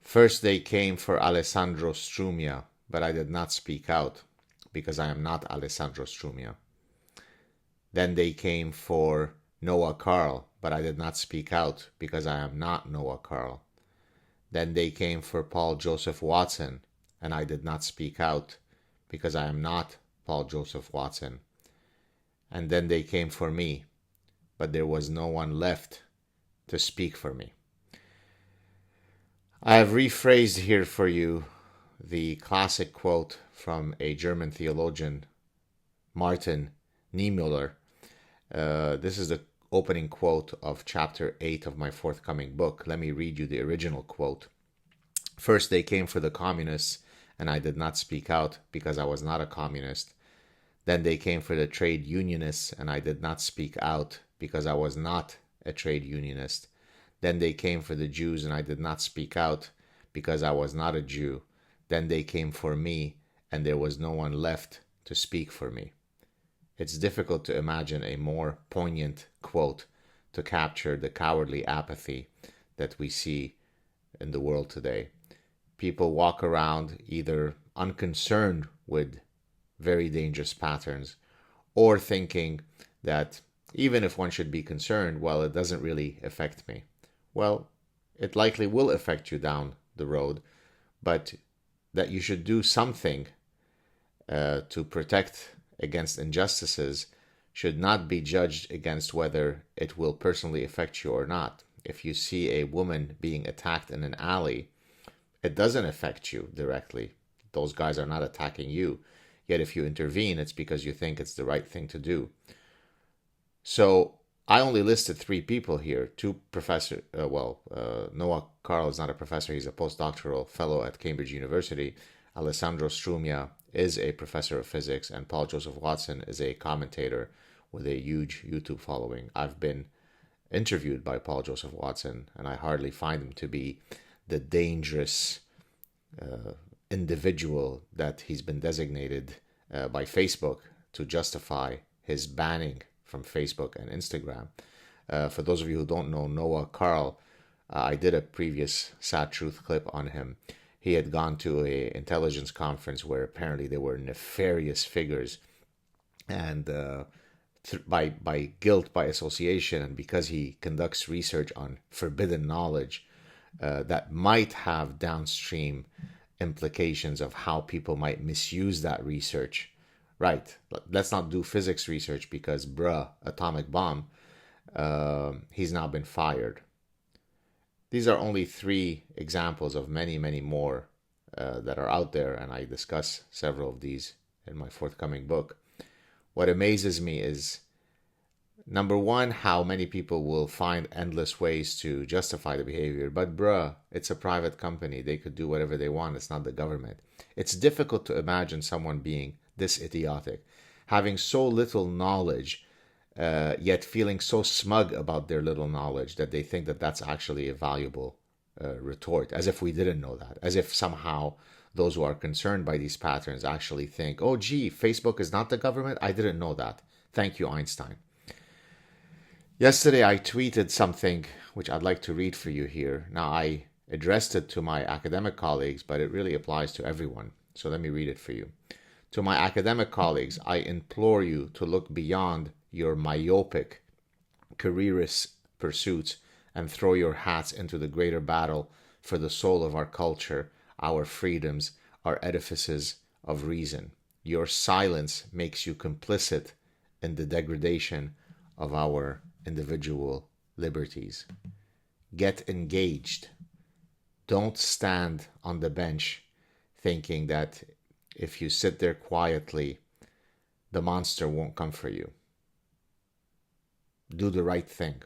First they came for Alessandro Strumia, but I did not speak out, because I am not Alessandro Strumia. Then they came for Noah Carl, but I did not speak out, because I am not Noah Carl. Then they came for Paul Joseph Watson, and I did not speak out, because I am not Paul Joseph Watson. And then they came for me, but there was no one left to speak for me. I have rephrased here for you the classic quote from a German theologian, Martin Niemöller. This is the opening quote of chapter 8 of my forthcoming book. Let me read you the original quote. First they came for the communists, and I did not speak out, because I was not a communist. Then they came for the trade unionists, and I did not speak out, because I was not a trade unionist. Then they came for the Jews, and I did not speak out, because I was not a Jew. Then they came for me, and there was no one left to speak for me. It's difficult to imagine a more poignant quote to capture the cowardly apathy that we see in the world today. People walk around either unconcerned with very dangerous patterns, or thinking that even if one should be concerned, well, it doesn't really affect me. Well, it likely will affect you down the road, but that you should do something to protect against injustices should not be judged against whether it will personally affect you or not. If you see a woman being attacked in an alley, it doesn't affect you directly. Those guys are not attacking you. Yet if you intervene, it's because you think it's the right thing to do. So I only listed 3 people here. 2 professors, Noah Carl is not a professor, he's a postdoctoral fellow at Cambridge University. Alessandro Strumia is a professor of physics, and Paul Joseph Watson is a commentator with a huge YouTube following. I've been interviewed by Paul Joseph Watson, and I hardly find him to be the dangerous individual that he's been designated by Facebook to justify his banning from Facebook and Instagram. For those of you who don't know Noah Carl, I did a previous SAAD TRUTH clip on him. He had gone to an intelligence conference where apparently there were nefarious figures, and by guilt by association, and because he conducts research on forbidden knowledge that might have downstream implications of how people might misuse that research. Right, let's not do physics research because, atomic bomb, he's now been fired. These are only 3 examples of many, many more that are out there, and I discuss several of these in my forthcoming book. What amazes me is, number one, how many people will find endless ways to justify the behavior. But it's a private company. They could do whatever they want. It's not the government. It's difficult to imagine someone being this idiotic, having so little knowledge, yet feeling so smug about their little knowledge that they think that that's actually a valuable retort, as if we didn't know that, as if somehow those who are concerned by these patterns actually think, oh, gee, Facebook is not the government? I didn't know that. Thank you, Einstein. Yesterday, I tweeted something which I'd like to read for you here. Now, I addressed it to my academic colleagues, but it really applies to everyone. So let me read it for you. To my academic colleagues, I implore you to look beyond your myopic careerist pursuits and throw your hats into the greater battle for the soul of our culture, our freedoms, our edifices of reason. Your silence makes you complicit in the degradation of our individual liberties. Get engaged. Don't stand on the bench thinking that if you sit there quietly, the monster won't come for you. Do the right thing.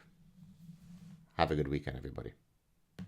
Have a good weekend, everybody.